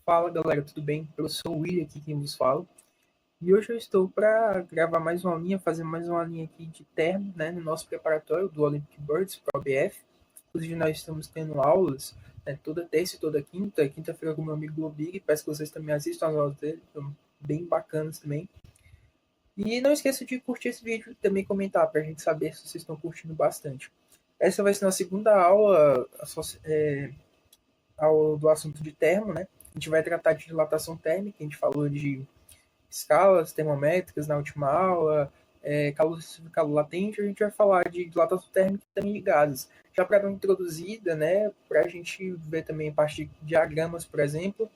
Fala galera, tudo bem? Eu sou o William aqui quem vos fala. E hoje eu estou para gravar mais uma linha, fazer mais uma linha aqui de termo, né, no nosso preparatório do Olympic Birds para o OBF. Inclusive nós estamos tendo aulas, né, toda terça e toda quinta, quinta-feira com o meu amigo Globig, peço que vocês também assistam as aulas dele, são bem bacanas também. E não esqueça de curtir esse vídeo e também comentar para a gente saber se vocês estão curtindo bastante. Essa vai ser a segunda aula, do assunto de termo, né? A gente vai tratar de dilatação térmica, a gente falou de escalas termométricas na última aula, calor excessivo e calor latente, a gente vai falar de dilatação térmica e também de gases. Já para dar uma introduzida, né, para a gente ver também a parte de diagramas, por exemplo,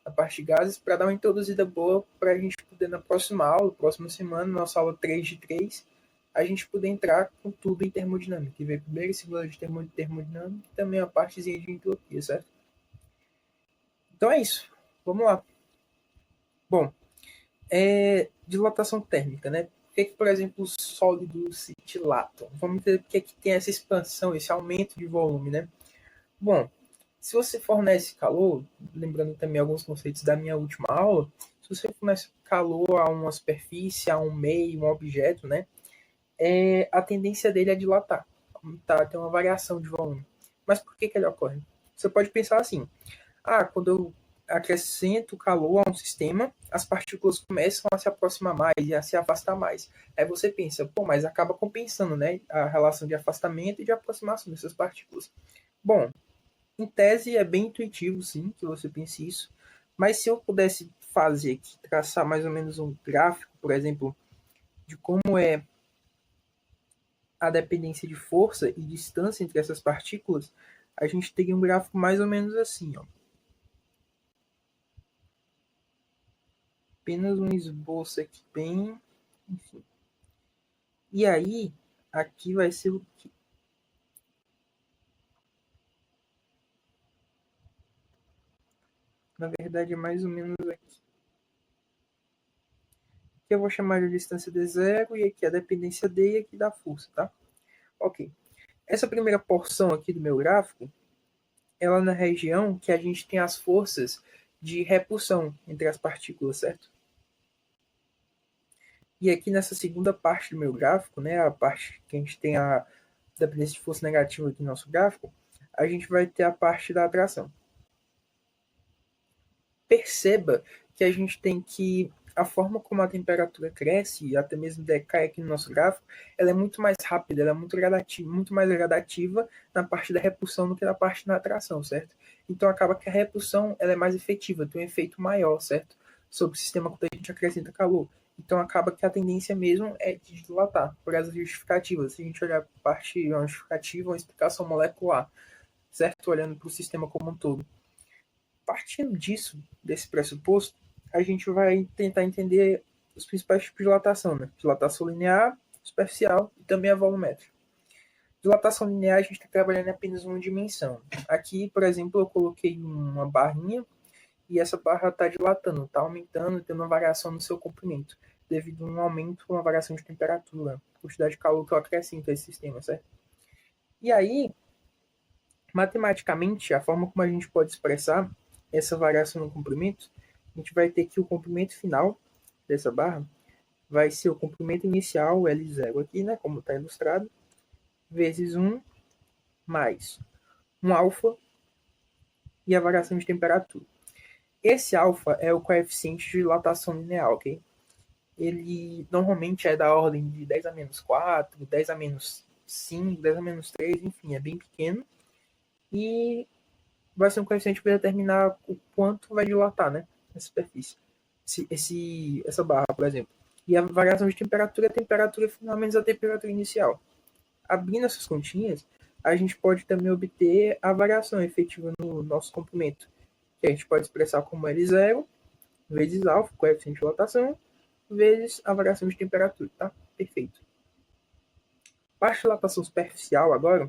a parte de gases, para dar uma introduzida boa para a gente poder na próxima aula, próxima semana, nossa aula 3 de 3, a gente poder entrar com tudo em termodinâmica, e ver primeiro e segunda de termodinâmica e também a partezinha de entropia, certo? Então é isso, vamos lá. Bom, dilatação térmica, né? Por que, por exemplo, os sólidos se dilatam? Vamos entender por que tem essa expansão, esse aumento de volume, né? Bom, se você fornece calor, lembrando também alguns conceitos da minha última aula, se você fornece calor a uma superfície, a um meio, um objeto, né? A tendência dele é dilatar, tá? Tem uma variação de volume. Mas por que ele ocorre? Você pode pensar assim, quando eu acrescento calor a um sistema, as partículas começam a se aproximar mais e a se afastar mais. Aí você pensa, mas acaba compensando, né, a relação de afastamento e de aproximação dessas partículas. Bom, em tese é bem intuitivo, sim, que você pense isso, mas se eu pudesse fazer aqui, traçar mais ou menos um gráfico, por exemplo, de como é a dependência de força e distância entre essas partículas, a gente teria um gráfico mais ou menos assim, ó. Apenas um esboço aqui bem, enfim. E aí, aqui vai ser o que? Na verdade, é mais ou menos aqui. Aqui eu vou chamar de distância de zero, e aqui a dependência D e aqui da força, tá? Ok. Essa primeira porção aqui do meu gráfico, ela é na região que a gente tem as forças de repulsão entre as partículas, certo? E aqui nessa segunda parte do meu gráfico, né, a parte que a gente tem a dependência de força negativa aqui no nosso gráfico, a gente vai ter a parte da atração. Perceba que a gente tem que a forma como a temperatura cresce e até mesmo decai aqui no nosso gráfico, ela é muito mais rápida, ela é muito mais gradativa na parte da repulsão do que na parte da atração, certo? Então acaba que a repulsão ela é mais efetiva, tem um efeito maior, certo? Sobre o sistema quando a gente acrescenta calor. Então acaba que a tendência mesmo é de dilatar, por essas justificativas. Se a gente olhar para a parte uma justificativa, uma explicação molecular, certo? Olhando para o sistema como um todo. Partindo disso, desse pressuposto, a gente vai tentar entender os principais tipos de dilatação, né? Dilatação linear, superficial e também a volumétrica. Dilatação linear, a gente está trabalhando em apenas uma dimensão. Aqui, por exemplo, eu coloquei uma barrinha e essa barra está dilatando, está aumentando, tendo uma variação no seu comprimento, devido a um aumento, uma variação de temperatura, quantidade de calor que eu acrescento a esse sistema, certo? E aí, matematicamente, a forma como a gente pode expressar essa variação no comprimento, a gente vai ter que o comprimento final dessa barra vai ser o comprimento inicial, L0 aqui, né, como está ilustrado, vezes 1 mais um alfa e a variação de temperatura. Esse alfa é o coeficiente de dilatação linear, ok? Ele normalmente é da ordem de 10 a menos 4, 10 a menos 5, 10 a menos 3, enfim, é bem pequeno. E vai ser um coeficiente para determinar o quanto vai dilatar, né, a superfície. Essa barra, por exemplo. E a variação de temperatura é a temperatura final menos a temperatura inicial. Abrindo essas continhas, a gente pode também obter a variação efetiva no nosso comprimento, que a gente pode expressar como L0 vezes alfa, coeficiente de dilatação, vezes a variação de temperatura, tá? Perfeito. Para a dilatação superficial agora,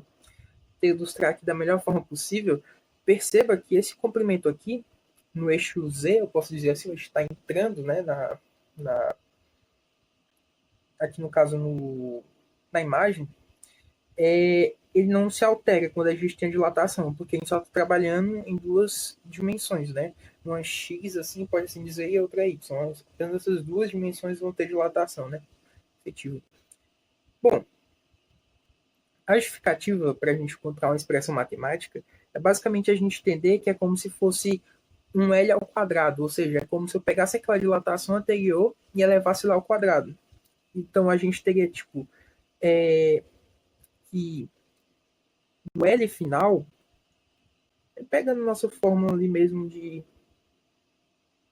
para ilustrar aqui da melhor forma possível, perceba que esse comprimento aqui, no eixo Z, eu posso dizer assim, está entrando, né, aqui no caso na imagem, ele não se altera quando a gente tem a dilatação, porque a gente só está trabalhando em duas dimensões, né? Uma x, assim, pode assim dizer, e outra y. Apenas essas duas dimensões vão ter dilatação, né? Efetiva. Bom, a justificativa para a gente encontrar uma expressão matemática é basicamente a gente entender que é como se fosse um L ao quadrado, ou seja, é como se eu pegasse aquela dilatação anterior e elevasse lá ao quadrado. Então a gente teria, tipo, que o L final, pegando nossa fórmula ali mesmo de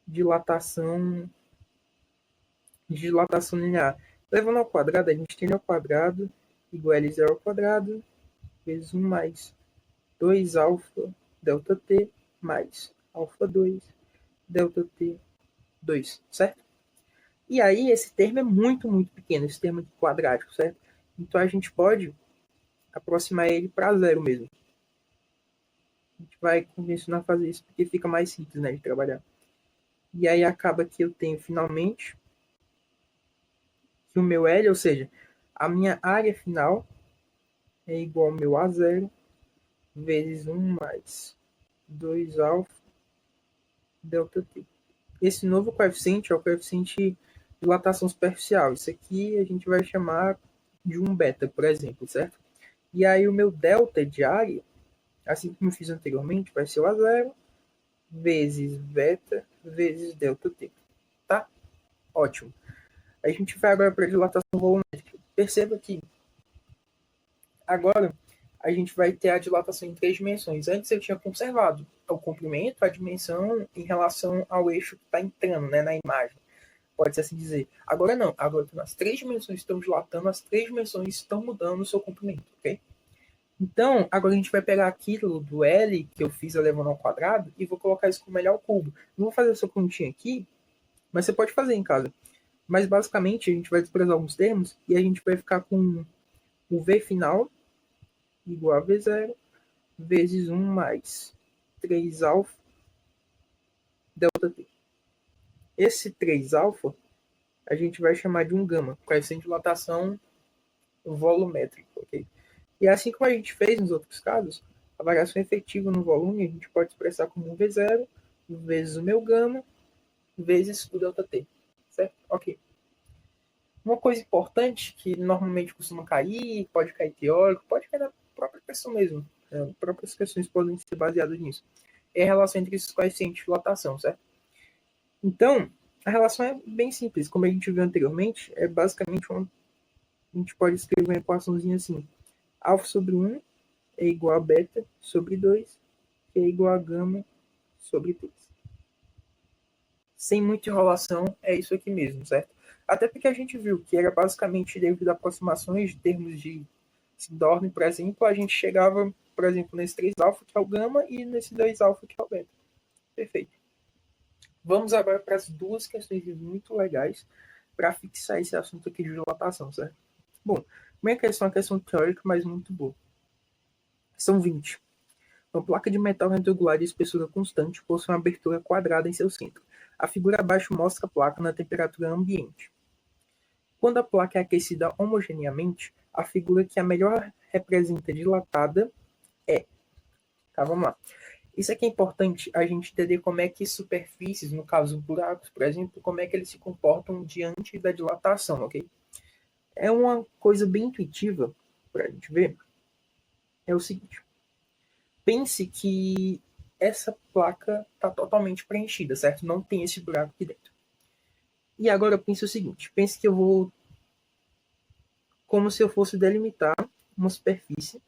dilatação, linear, levando ao quadrado, a gente tem L ao quadrado igual a L0 ao quadrado, vezes 1 mais 2 alfa delta t mais alfa 2 delta t 2, certo? E aí esse termo é muito, muito pequeno, esse termo aqui quadrático, certo? Então a gente pode aproximar ele para zero mesmo. A gente vai convencionar fazer isso porque fica mais simples, né, de trabalhar. E aí acaba que eu tenho finalmente que o meu L, ou seja, a minha área final é igual ao meu A0 vezes 1 mais 2 alfa delta t. Esse novo coeficiente é o coeficiente de dilatação superficial. Isso aqui a gente vai chamar de 1 beta, por exemplo, certo? E aí o meu delta de área, assim como eu fiz anteriormente, vai ser o A0 vezes beta vezes delta t. Tá? Ótimo. A gente vai agora para a dilatação volumétrica. Perceba que agora a gente vai ter a dilatação em três dimensões. Antes eu tinha conservado o comprimento, a dimensão em relação ao eixo que está entrando, né, na imagem. Pode-se assim dizer. Agora não. Agora as três dimensões estão dilatando, as três dimensões estão mudando o seu comprimento, ok? Então, agora a gente vai pegar aquilo do L que eu fiz elevando ao quadrado e vou colocar isso como L ao cubo. Não vou fazer essa continha aqui, mas você pode fazer em casa. Mas basicamente a gente vai desprezar alguns termos e a gente vai ficar com o V final igual a V0 vezes 1 mais 3 alfa delta t. Esse 3 alfa a gente vai chamar de um gama, coeficiente de dilatação volumétrica, ok? E assim como a gente fez nos outros casos, a variação efetiva no volume a gente pode expressar como um V0 vezes o meu gama vezes o delta t, certo? Ok. Uma coisa importante que normalmente costuma cair, pode cair teórico, pode cair na própria questão mesmo, próprias questões podem ser baseadas nisso, é a relação entre esses coeficientes de dilatação, certo? Então, a relação é bem simples, como a gente viu anteriormente, é basicamente a gente pode escrever uma equaçãozinha assim, alfa sobre 1 é igual a beta sobre 2, que é igual a gama sobre 3. Sem muita enrolação, é isso aqui mesmo, certo? Até porque a gente viu que era basicamente devido a aproximações de termos de Dorne, por exemplo, a gente chegava, por exemplo, nesse 3 alfa, que é o gama, e nesse 2 alfa, que é o beta. Perfeito. Vamos agora para as duas questões muito legais para fixar esse assunto aqui de dilatação, certo? Bom, minha questão é uma questão teórica, mas muito boa. São 20. Uma placa de metal retangular de espessura constante possui uma abertura quadrada em seu centro. A figura abaixo mostra a placa na temperatura ambiente. Quando a placa é aquecida homogeneamente, a figura que a melhor representa dilatada é. Tá, vamos lá. Isso aqui é importante a gente entender como é que superfícies, no caso buracos, por exemplo, como é que eles se comportam diante da dilatação, ok? É uma coisa bem intuitiva para a gente ver. É o seguinte. Pense que essa placa está totalmente preenchida, certo? Não tem esse buraco aqui dentro. E agora pense o seguinte. Pense que eu vou como se eu fosse delimitar uma superfície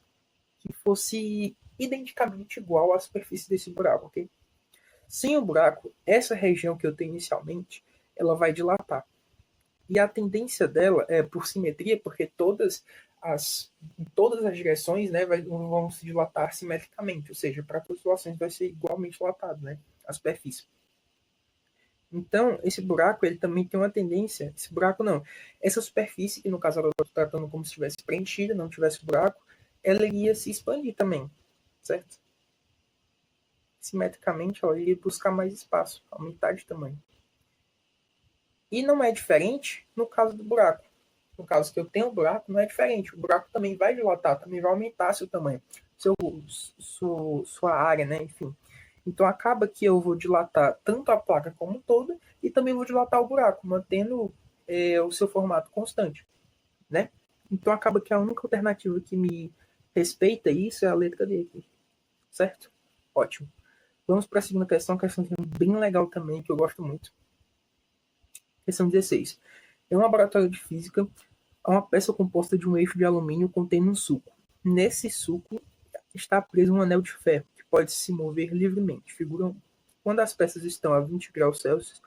que fosse identicamente igual à superfície desse buraco, ok? Sem o buraco, essa região que eu tenho inicialmente, ela vai dilatar. E a tendência dela é por simetria, porque em todas as direções, né, vão se dilatar simetricamente, ou seja, para todas as direções vai ser igualmente dilatado, né, a superfície. Então, esse buraco, ele também tem uma tendência, esse buraco não, essa superfície, que no caso eu estou tratando como se estivesse preenchida, não tivesse buraco, ela iria se expandir também, certo? Simetricamente, ela iria buscar mais espaço, aumentar de tamanho. E não é diferente no caso do buraco. no caso que eu tenho um buraco, não é diferente. O buraco também vai dilatar, também vai aumentar seu tamanho, sua área, né? Enfim. Então acaba que eu vou dilatar tanto a placa como um todo e também vou dilatar o buraco, mantendo o seu formato constante, né? Então acaba que a única alternativa que me respeita isso é a letra D aqui, certo? Ótimo. Vamos para a segunda questão, bem legal também, que eu gosto muito. Questão 16. Em um laboratório de física, há uma peça composta de um eixo de alumínio contendo um suco. Nesse suco está preso um anel de ferro, que pode se mover livremente. Figura 1. Quando as peças estão a 20 graus Celsius,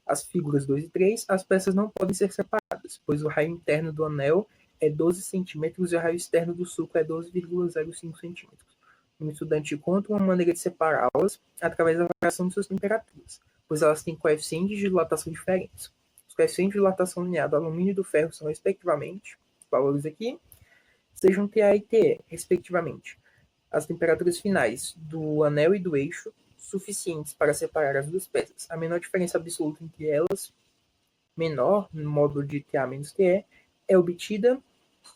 as figuras 2 e 3, as peças não podem ser separadas, pois o raio interno do anel é 12 centímetros e o raio externo do suco é 12,05 centímetros. Um estudante conta uma maneira de separá-las através da variação de suas temperaturas, pois elas têm coeficientes de dilatação diferentes. Os coeficientes de dilatação linear do alumínio e do ferro são, respectivamente, valores aqui, sejam TA e TE, respectivamente. As temperaturas finais do anel e do eixo suficientes para separar as duas peças. A menor diferença absoluta entre elas, menor, no módulo de TA menos TE, é obtida.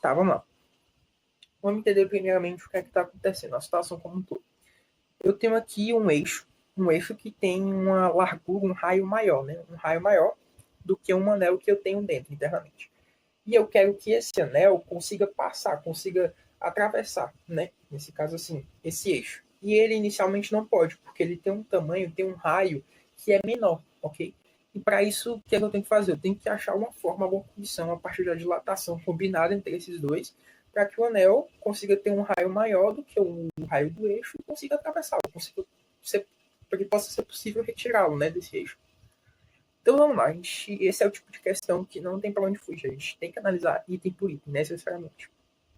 Tá, vamos lá. Vamos entender primeiramente o que é que está acontecendo, a situação como um todo. Eu tenho aqui um eixo que tem uma largura, um raio maior, né? Um raio maior do que um anel que eu tenho dentro, internamente. E eu quero que esse anel consiga passar, consiga atravessar, né? Nesse caso, assim, esse eixo. E ele inicialmente não pode, porque ele tem um tamanho, tem um raio que é menor, ok? E para isso, o que é que eu tenho que fazer? Eu tenho que achar uma forma, alguma condição, a partir da dilatação combinada entre esses dois, para que o anel consiga ter um raio maior do que o raio do eixo e consiga atravessá-lo, para que possa ser possível retirá-lo, né, desse eixo. Então vamos lá, esse é o tipo de questão que não tem para onde fugir. A gente tem que analisar item por item, necessariamente,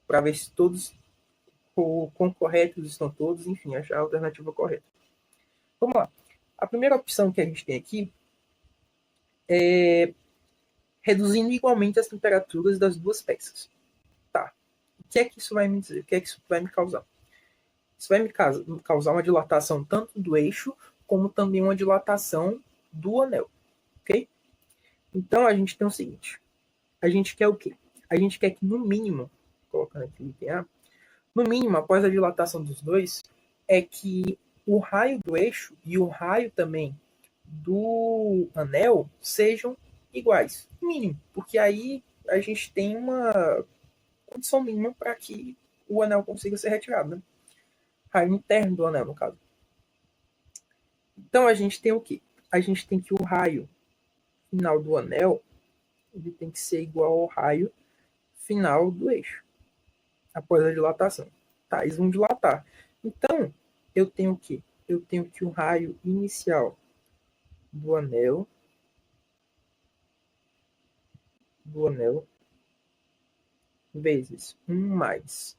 para ver se todos, o quão corretos estão todos, enfim, achar a alternativa correta. Vamos lá. A primeira opção que a gente tem aqui é reduzindo igualmente as temperaturas das duas peças. Tá. O que é que isso vai me dizer? O que é que isso vai me causar? Isso vai me causar uma dilatação tanto do eixo, como também uma dilatação do anel. Ok? Então a gente tem o seguinte. A gente quer o quê? A gente quer que, no mínimo, colocando aqui o item A, no mínimo, após a dilatação dos dois, é que o raio do eixo e o raio também do anel sejam iguais. No mínimo. Porque aí a gente tem uma condição mínima para que o anel consiga ser retirado. Né? Raio interno do anel, no caso. Então a gente tem o quê? A gente tem que o raio final do anel ele tem que ser igual ao raio final do eixo, após a dilatação. Tá, eles vão dilatar. Então, eu tenho o quê? Eu tenho que o raio inicial do anel vezes 1 mais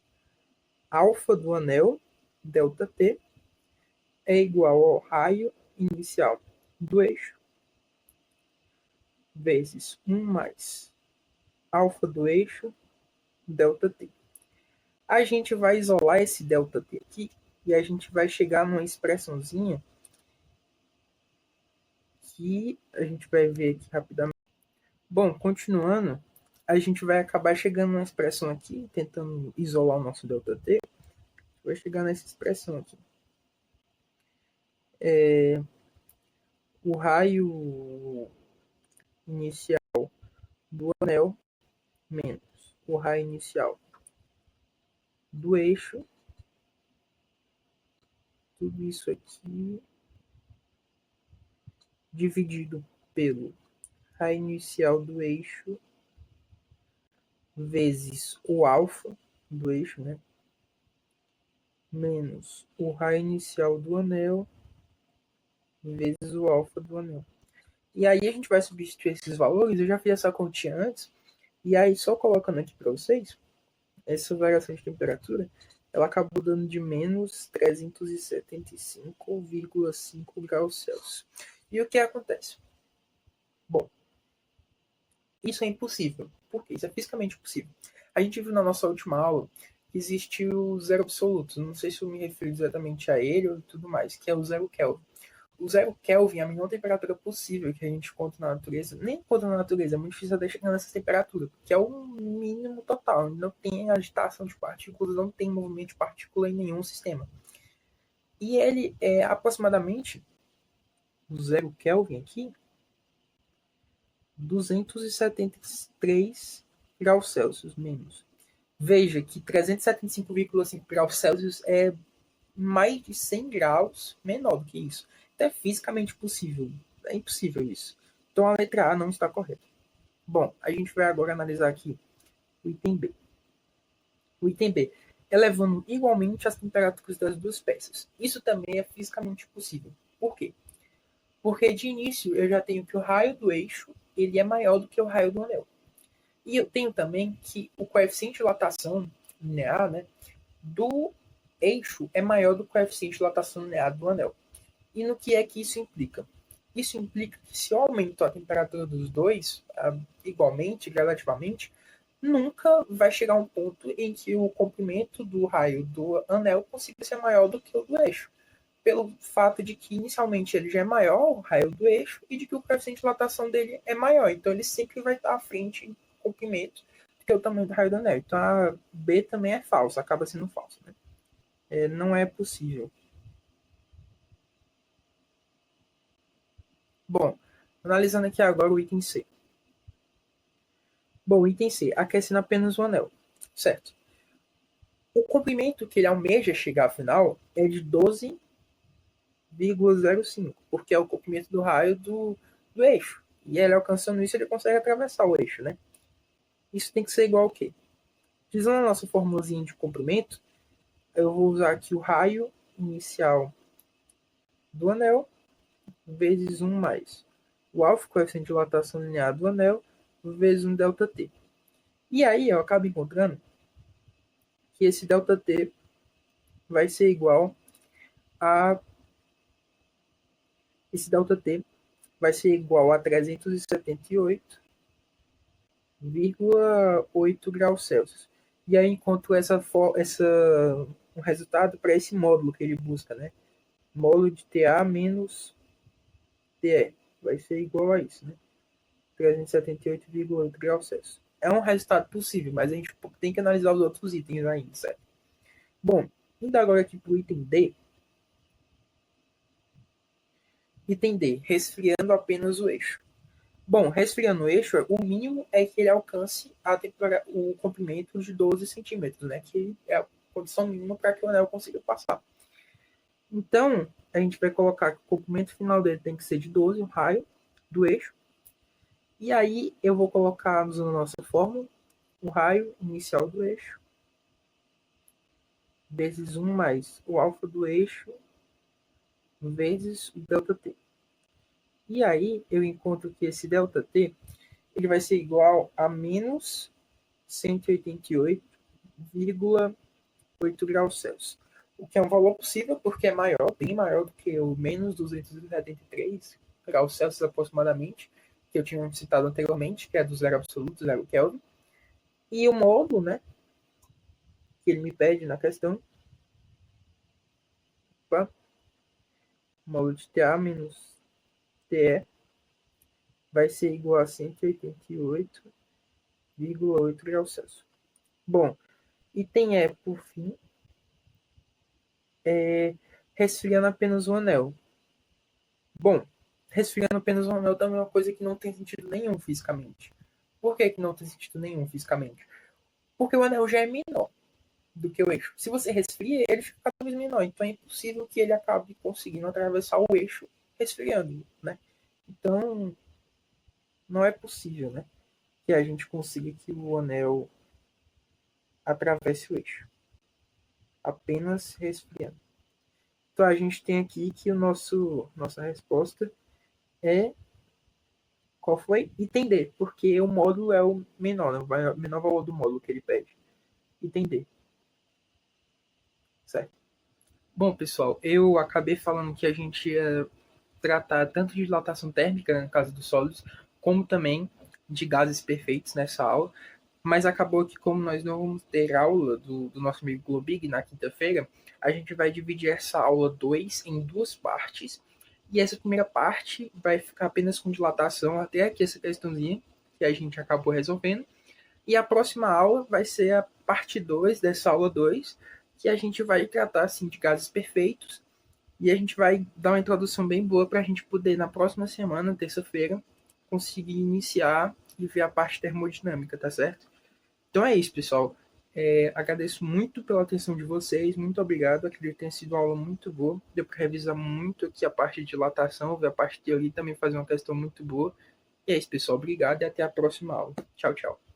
alfa do anel, ΔT, é igual ao raio inicial do eixo, vezes 1 mais alfa do eixo, ΔT. A gente vai isolar esse ΔT aqui e a gente vai chegar numa expressãozinha que a gente vai ver aqui rapidamente. Bom, continuando, a gente vai acabar chegando numa expressão aqui, tentando isolar o nosso ΔT, vai chegar nessa expressão aqui. O raio inicial do anel menos o raio inicial do eixo, tudo isso aqui dividido pelo raio inicial do eixo vezes o alfa do eixo, né? Menos o raio inicial do anel vezes o alfa do anel. E aí a gente vai substituir esses valores. Eu já fiz essa continha antes. E aí, só colocando aqui para vocês, essa variação de temperatura, ela acabou dando de menos 375,5 graus Celsius. E o que acontece? Bom, isso é impossível. Por quê? Isso é fisicamente impossível. A gente viu na nossa última aula que existe o zero absoluto. Não sei se eu me refiro exatamente a ele ou tudo mais, que é o zero Kelvin. O 0 Kelvin é a menor temperatura possível que a gente encontra na natureza. Nem encontra na natureza, é muito difícil até chegar nessa temperatura, que é o mínimo total. Não tem agitação de partículas, não tem movimento de partícula em nenhum sistema. E ele é aproximadamente, o 0 Kelvin aqui, 273 graus Celsius menos. Veja que 375,5 graus Celsius é mais de 100 graus menor do que isso. Então é fisicamente possível. É impossível isso. Então a letra A não está correta. Bom, a gente vai agora analisar aqui o item B. O item B, elevando igualmente as temperaturas das duas peças. Isso também é fisicamente possível. Por quê? Porque de início eu já tenho que o raio do eixo ele é maior do que o raio do anel. E eu tenho também que o coeficiente de dilatação linear, né, do eixo é maior do que o coeficiente de dilatação linear do anel. E no que é que isso implica? Isso implica que se eu aumento a temperatura dos dois igualmente, relativamente, nunca vai chegar a um ponto em que o comprimento do raio do anel consiga ser maior do que o do eixo. Pelo fato de que inicialmente ele já é maior, o raio do eixo, e de que o coeficiente de dilatação dele é maior. Então ele sempre vai estar à frente em comprimento do que o tamanho do raio do anel. Então a B também é falsa, acaba sendo falsa. Né? Não é possível. Bom, analisando aqui agora o item C. Bom, o item C, aquecendo apenas o anel. Certo. O comprimento que ele almeja chegar afinal é de 12,05, porque é o comprimento do raio do eixo. E ele alcançando isso, ele consegue atravessar o eixo, né? Isso tem que ser igual ao quê? Utilizando a nossa formulazinha de comprimento, eu vou usar aqui o raio inicial do anel vezes 1 mais o alfa, coeficiente de dilatação linear do anel, vezes 1 ΔT. E aí eu acabo encontrando que esse ΔT vai ser igual a... Esse ΔT vai ser igual a 378,8 graus Celsius. E aí encontro um resultado para esse módulo que ele busca, né? Módulo de TA menos TE. Vai ser igual a isso, né? 378,8 graus Celsius. É um resultado possível, mas a gente tem que analisar os outros itens ainda, certo? Bom, indo agora aqui para o item D. Item D, resfriando apenas o eixo. Bom, resfriando o eixo, o mínimo é que ele alcance o comprimento de 12 centímetros, né? Que é a condição mínima para que o anel consiga passar. Então, a gente vai colocar que o comprimento final dele tem que ser de 12, o raio do eixo. E aí eu vou colocar, usando a nossa fórmula, o raio inicial do eixo vezes 1 mais o alfa do eixo vezes o ΔT. E aí eu encontro que esse ΔT ele vai ser igual a menos 188,8 graus Celsius. O que é um valor possível porque é maior, bem maior do que o menos 273 graus Celsius aproximadamente, que eu tinha citado anteriormente, que é do zero absoluto, 0 Kelvin. E o módulo, né, que ele me pede na questão, módulo de TA menos TE, vai ser igual a 188,8 graus Celsius. Bom, item E, por fim, resfriando apenas o anel. Bom, resfriando apenas o anel também é uma coisa que não tem sentido nenhum fisicamente. Por que não tem sentido nenhum fisicamente? Porque o anel já é menor do que o eixo. Se você resfria, ele fica cada vez menor. Então é impossível que ele acabe conseguindo atravessar o eixo resfriando, né? Então, não é possível, né? Que a gente consiga que o anel atravesse o eixo. Apenas resfriando. Então a gente tem aqui que nossa resposta é qual foi? Item D, porque o módulo é o menor, né? O menor valor do módulo que ele pede. Item D. Certo? Bom, pessoal, eu acabei falando que a gente ia tratar tanto de dilatação térmica, né, no caso dos sólidos, como também de gases perfeitos nessa aula. Mas acabou que, como nós não vamos ter aula do nosso amigo Globig na quinta-feira, a gente vai dividir essa aula 2 em duas partes. E essa primeira parte vai ficar apenas com dilatação até aqui essa questãozinha que a gente acabou resolvendo. E a próxima aula vai ser a parte 2 dessa aula 2, que a gente vai tratar assim, de gases perfeitos. E a gente vai dar uma introdução bem boa para a gente poder, na próxima semana, terça-feira, conseguir iniciar e ver a parte termodinâmica, tá certo? Então é isso, pessoal. Agradeço muito pela atenção de vocês, muito obrigado. Acredito que tenha sido uma aula muito boa. Deu para revisar muito aqui a parte de dilatação, ver a parte de teoria e também fazer uma questão muito boa. E é isso, pessoal. Obrigado e até a próxima aula. Tchau, tchau.